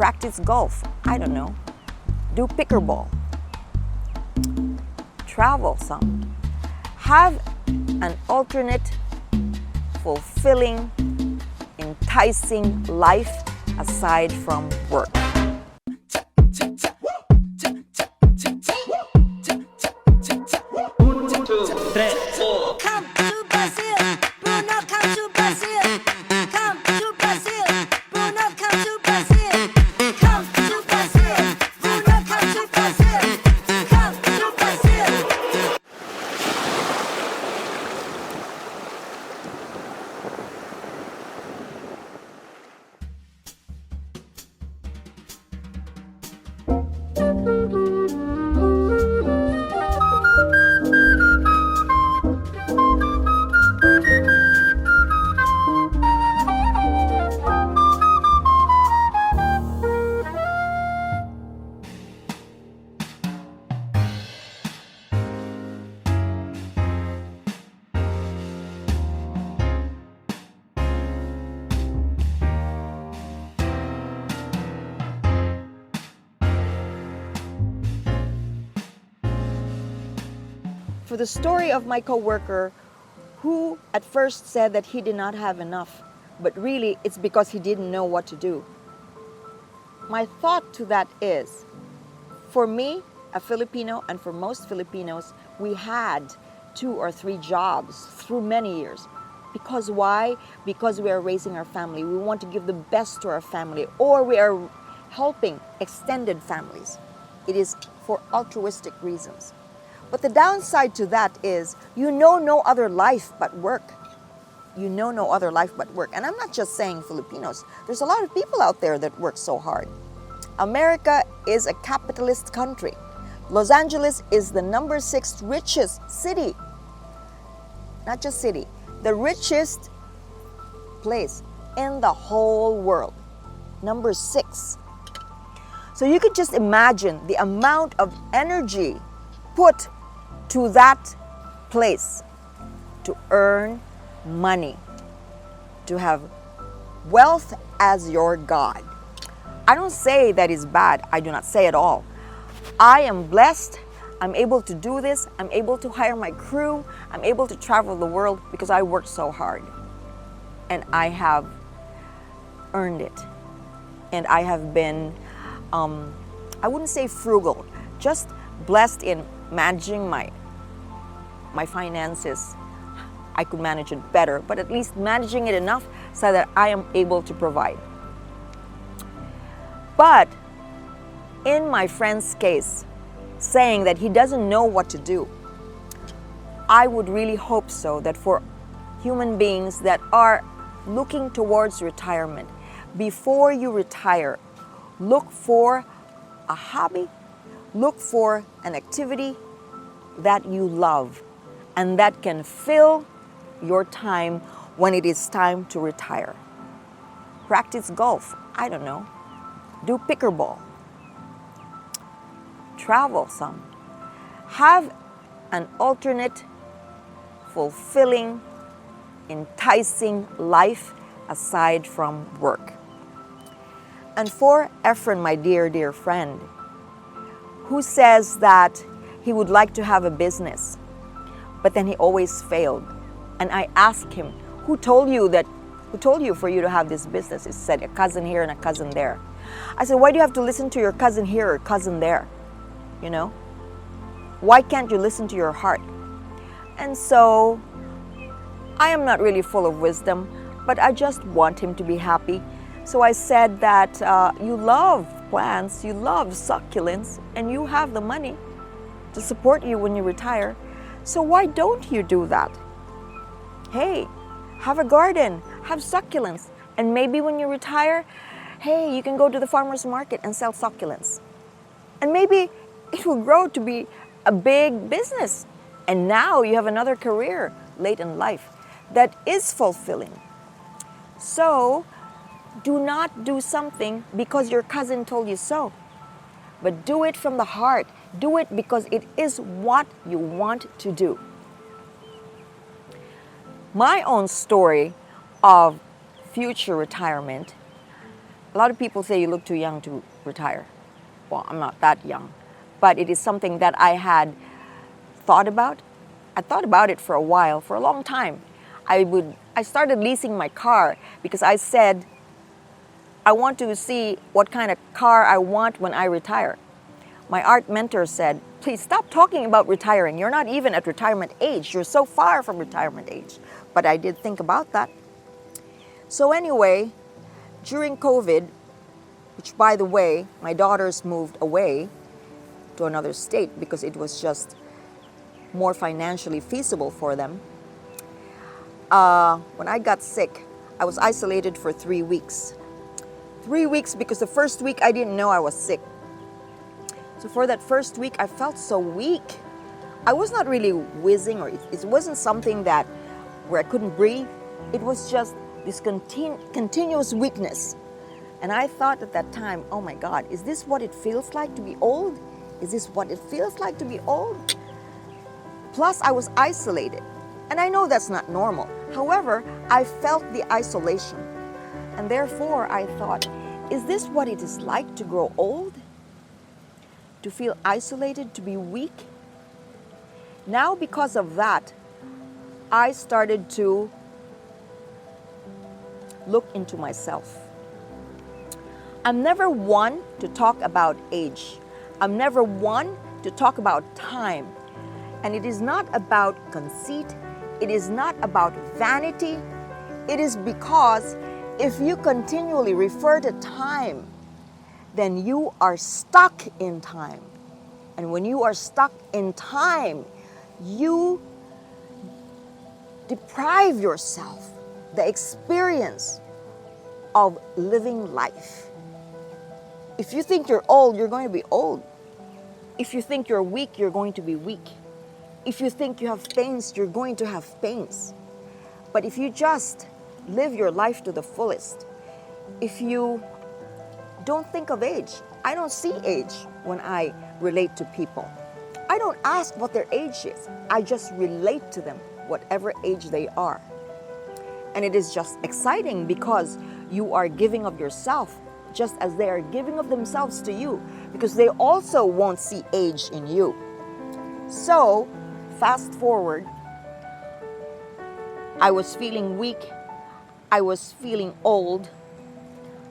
Practice golf. I don't know. Do pickleball. Travel some. Have an alternate, fulfilling, enticing life aside from work. Come to Brazil, Bruno, come to Brazil. Come to Brazil, Bruno, come to Brazil. Come to Brazil, Bruno, come to Brazil. Come to Brazil. For the story of my coworker who at first said that he did not have enough, but really it's because he didn't know what to do. My thought to that is, for me, a Filipino, and for most Filipinos, we had 2 or 3 jobs through many years. Because why? Because we are raising our family. We want to give the best to our family, or we are helping extended families. It is for altruistic reasons. But the downside to that is you know no other life but work. You know no other life but work. And I'm not just saying Filipinos. There's a lot of people out there that work so hard. America is a capitalist country. Los Angeles is the number 6 richest city. Not just city, the richest place in the whole world. Number 6. So you could just imagine the amount of energy put to that place to earn money, to have wealth as your God. I don't say that is bad. I do not say at all. I am blessed. I'm able to do this. I'm able to hire my crew. I'm able to travel the world because I worked so hard. And I have earned it. And I have been, I wouldn't say frugal, just blessed in managing my finances. I could manage it better, but at least managing it enough so that I am able to provide. But in my friend's case, saying that he doesn't know what to do, I would really hope so that for human beings that are looking towards retirement, before you retire, look for a hobby, look for an activity that you love and that can fill your time when it is time to retire. Practice golf. I don't know. Do pickleball. Travel some. Have an alternate, fulfilling, enticing life aside from work. And for Efren, my dear, dear friend, who says that he would like to have a business, but then he always failed. And I asked him, who told you for you to have this business? He said, a cousin here and a cousin there. I said, why do you have to listen to your cousin here or cousin there? You know? Why can't you listen to your heart? And so, I am not really full of wisdom, but I just want him to be happy. So I said that you love plants, you love succulents, and you have the money to support you when you retire. So why don't you do that? Hey, have a garden, have succulents, and maybe when you retire, hey, you can go to the farmer's market and sell succulents. And maybe it will grow to be a big business. And now you have another career late in life that is fulfilling. So do not do something because your cousin told you so, but do it from the heart. Do it because it is what you want to do. My own story of future retirement A lot of people say you look too young to retire. Well, I'm not that young, but it is something that I had thought about. I thought about it for a while, for a long time. I started leasing my car because I said I want to see what kind of car I want when I retire. My art mentor said, please stop talking about retiring. You're not even at retirement age. You're so far from retirement age. But I did think about that. So anyway, during COVID, which by the way, my daughters moved away to another state because it was just more financially feasible for them. When I got sick, I was isolated for 3 weeks. 3 weeks because the first week I didn't know I was sick. So for that first week, I felt so weak. I was not really wheezing, or it wasn't something that where I couldn't breathe. It was just this continuous weakness. And I thought at that time, oh my God, is this what it feels like to be old? Is this what it feels like to be old? Plus, I was isolated. And I know that's not normal. However, I felt the isolation. And therefore, I thought, is this what it is like to grow old? To feel isolated, to be weak? Now, because of that, I started to look into myself. I'm never one to talk about age. I'm never one to talk about time. And it is not about conceit. It is not about vanity. It is because if you continually refer to time, then you are stuck in time. And when you are stuck in time, you deprive yourself the experience of living life. If you think you're old, you're going to be old. If you think you're weak, you're going to be weak. If you think you have pains, you're going to have pains. But if you just live your life to the fullest, if you don't think of age, I don't see age when I relate to people. I don't ask what their age is. I just relate to them, whatever age they are. And it is just exciting because you are giving of yourself just as they are giving of themselves to you, because they also won't see age in you. So, fast forward, I was feeling weak, I was feeling old,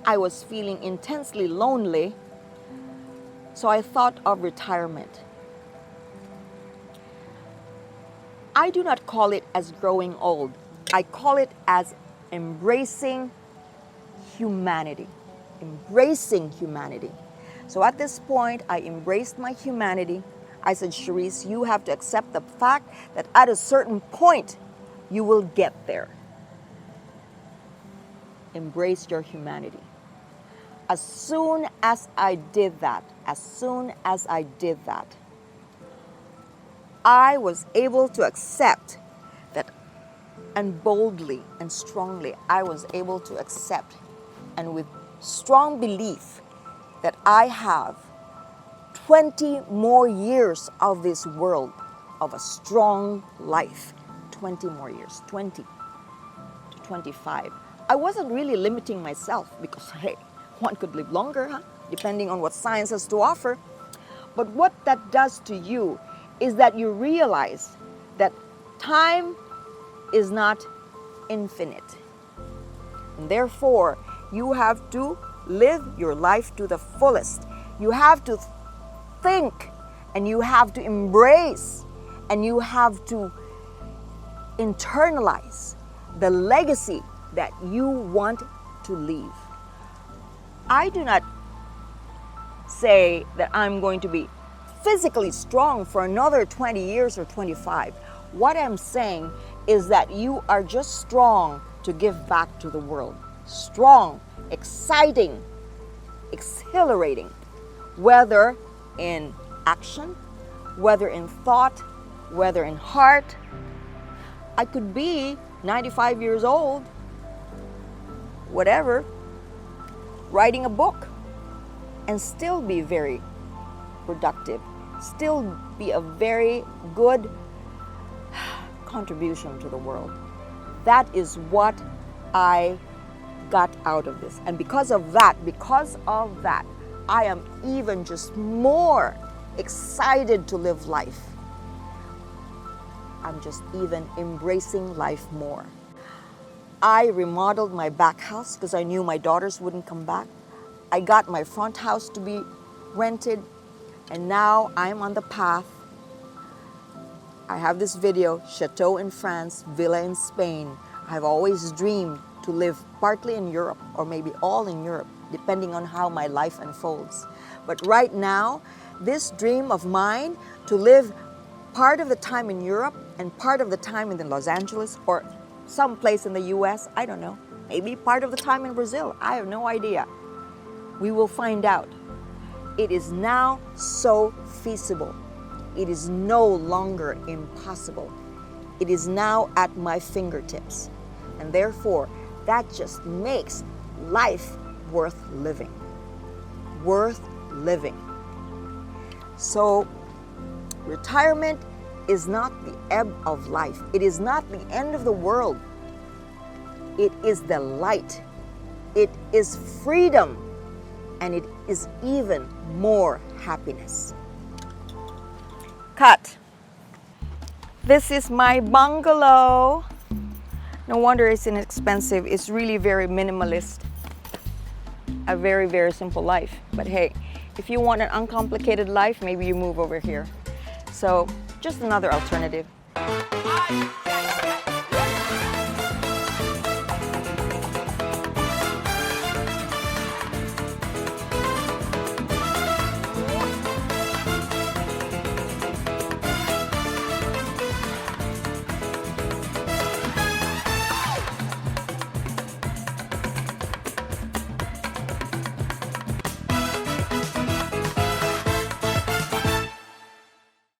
I was feeling intensely lonely, so I thought of retirement. I do not call it as growing old. I call it as embracing humanity. Embracing humanity. So at this point, I embraced my humanity. I said, Charisse, you have to accept the fact that at a certain point, you will get there. Embrace your humanity. As soon as I did that, I was able to accept that, and boldly and strongly, I was able to accept, and with strong belief, that I have 20 more years of this world, of a strong life. 20 more years, 20 to 25. I wasn't really limiting myself because, hey, one could live longer, depending on what science has to offer. But what that does to you is that you realize that time is not infinite. And therefore, you have to live your life to the fullest. You have to think, and you have to embrace, and you have to internalize the legacy that you want to leave. I do not say that I'm going to be physically strong for another 20 years or 25. What I'm saying is that you are just strong to give back to the world. Strong, exciting, exhilarating, whether in action, whether in thought, whether in heart. I could be 95 years old, whatever, writing a book and still be very productive, still be a very good contribution to the world. That is what I got out of this. And because of that, I am even just more excited to live life. I'm just even embracing life more. I remodeled my back house because I knew my daughters wouldn't come back. I got my front house to be rented, and now I'm on the path. I have this video, Chateau in France, Villa in Spain. I've always dreamed to live partly in Europe or maybe all in Europe, depending on how my life unfolds. But right now, this dream of mine to live part of the time in Europe and part of the time in Los Angeles or someplace in the US, I don't know, maybe part of the time in Brazil, I have no idea. We will find out. It is now so feasible. It is no longer impossible. It is now at my fingertips. And therefore, that just makes life worth living. Worth living. So, retirement is not the ebb of life. It is not the end of the world. It is the light. It is freedom. And it is even more happiness. Cut. This is my bungalow. No wonder it's inexpensive. It's really very minimalist. A very, very simple life. But hey, if you want an uncomplicated life, maybe you move over here. So, just another alternative.